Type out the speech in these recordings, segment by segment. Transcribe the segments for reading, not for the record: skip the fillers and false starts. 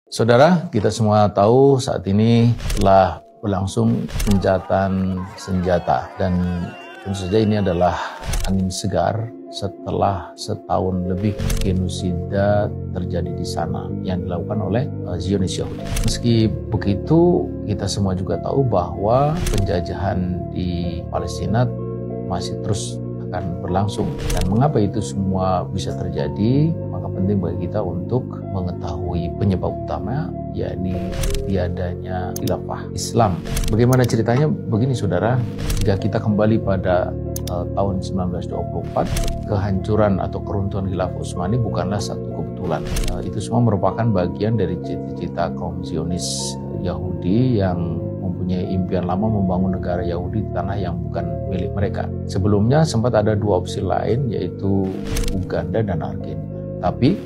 Saudara, kita semua tahu saat ini telah berlangsung gencatan senjata dan tentu saja ini adalah angin segar setelah setahun lebih genosida terjadi di sana yang dilakukan oleh Zionis Yahudi. Meski begitu, kita semua juga tahu bahwa penjajahan di Palestina masih terus akan berlangsung. Dan mengapa itu semua bisa terjadi? Maka penting bagi kita untuk mengetahui penyebab utama, yakni tiadanya khilafah Islam. Bagaimana ceritanya? Begini saudara, jika kita kembali pada tahun 1924, kehancuran atau keruntuhan khilafah Utsmani bukanlah satu kebetulan. Itu semua merupakan bagian dari cita-cita kaum Zionis Yahudi yang mempunyai impian lama membangun negara Yahudi di tanah yang bukan milik mereka. Sebelumnya sempat ada dua opsi lain, yaitu Uganda dan Argentina. Tapi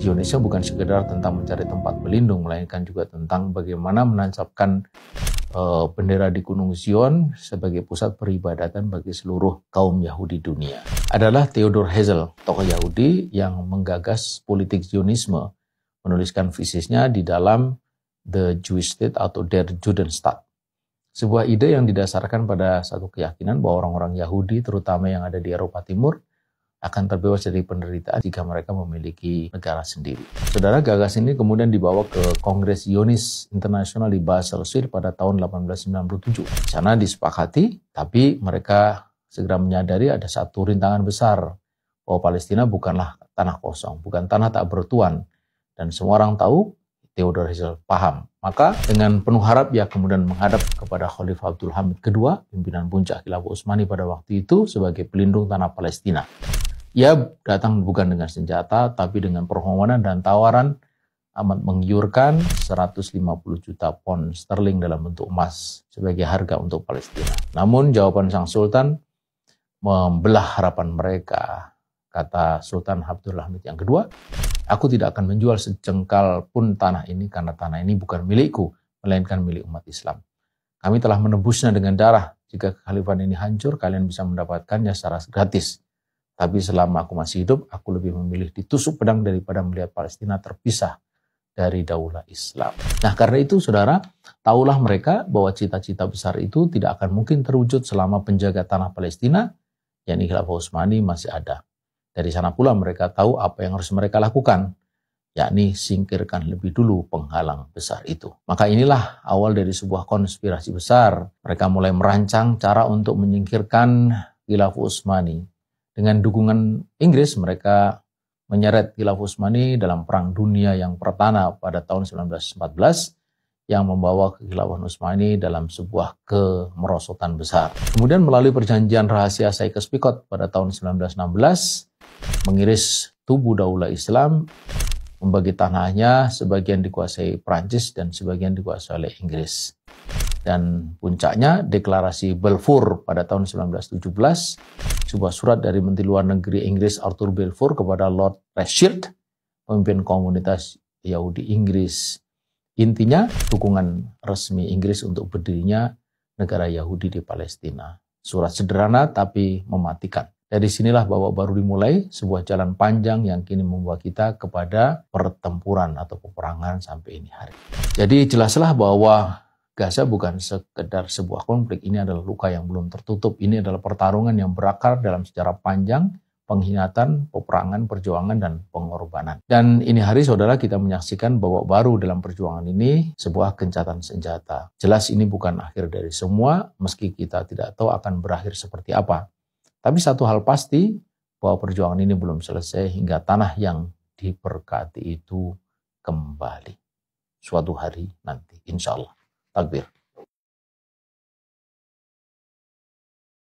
Zionisme bukan sekedar tentang mencari tempat berlindung, melainkan juga tentang bagaimana menancapkan bendera di Gunung Zion sebagai pusat peribadatan bagi seluruh kaum Yahudi dunia. Adalah Theodor Herzl, tokoh Yahudi yang menggagas politik Zionisme, menuliskan visisnya di dalam The Jewish State atau Der Judenstaat. Sebuah ide yang didasarkan pada satu keyakinan bahwa orang-orang Yahudi, terutama yang ada di Eropa Timur, akan terbebas dari penderitaan jika mereka memiliki negara sendiri. Saudara, gagasan ini kemudian dibawa ke Kongres Zionis Internasional di Basel, Swiss pada tahun 1897. Di sana disepakati, tapi mereka segera menyadari ada satu rintangan besar, bahwa Palestina bukanlah tanah kosong, bukan tanah tak bertuan. Dan semua orang tahu, Theodor Herzl paham. Maka dengan penuh harap ia kemudian menghadap kepada Khalifah Abdul Hamid II, pimpinan puncak khilafah Utsmani pada waktu itu sebagai pelindung tanah Palestina. Ia datang bukan dengan senjata, tapi dengan permohonan dan tawaran amat menggiurkan 150 juta pound sterling dalam bentuk emas sebagai harga untuk Palestina. Namun jawaban sang sultan membelah harapan mereka. Kata Sultan Abdul Hamid yang kedua, "Aku tidak akan menjual sejengkal pun tanah ini karena tanah ini bukan milikku, melainkan milik umat Islam. Kami telah menebusnya dengan darah. Jika kekhalifahan ini hancur, kalian bisa mendapatkannya secara gratis. Tapi selama aku masih hidup, aku lebih memilih ditusuk pedang daripada melihat Palestina terpisah dari daulah Islam." Nah, karena itu saudara, tahulah mereka bahwa cita-cita besar itu tidak akan mungkin terwujud selama penjaga tanah Palestina, yakni khilafah Utsmani, masih ada. Dari sana pula mereka tahu apa yang harus mereka lakukan, yakni singkirkan lebih dulu penghalang besar itu. Maka inilah awal dari sebuah konspirasi besar. Mereka mulai merancang cara untuk menyingkirkan khilafah Utsmani. Dengan dukungan Inggris, mereka menyeret khilafah Utsmani dalam Perang Dunia yang pertama pada tahun 1914, yang membawa kekhilafan Utsmani dalam sebuah kemerosotan besar. Kemudian melalui perjanjian rahasia Sykes-Picot pada tahun 1916, mengiris tubuh daulah Islam, membagi tanahnya, sebagian dikuasai Prancis dan sebagian dikuasai oleh Inggris. Dan puncaknya deklarasi Balfour pada tahun 1917, sebuah surat dari Menteri Luar Negeri Inggris Arthur Balfour kepada Lord Rothschild, pemimpin komunitas Yahudi Inggris. Intinya dukungan resmi Inggris untuk berdirinya negara Yahudi di Palestina. Surat sederhana tapi mematikan. Dari sinilah babak baru dimulai, sebuah jalan panjang yang kini membawa kita kepada pertempuran atau peperangan sampai ini hari. Jadi jelaslah bahwa Gaza bukan sekedar sebuah konflik, ini adalah luka yang belum tertutup. Ini adalah pertarungan yang berakar dalam sejarah panjang, pengkhianatan, peperangan, perjuangan, dan pengorbanan. Dan ini hari saudara kita menyaksikan babak baru dalam perjuangan ini, sebuah gencatan senjata. Jelas ini bukan akhir dari semua, meski kita tidak tahu akan berakhir seperti apa. Tapi satu hal pasti, bahwa perjuangan ini belum selesai hingga tanah yang diberkati itu kembali. Suatu hari nanti, insya Allah. Takbir.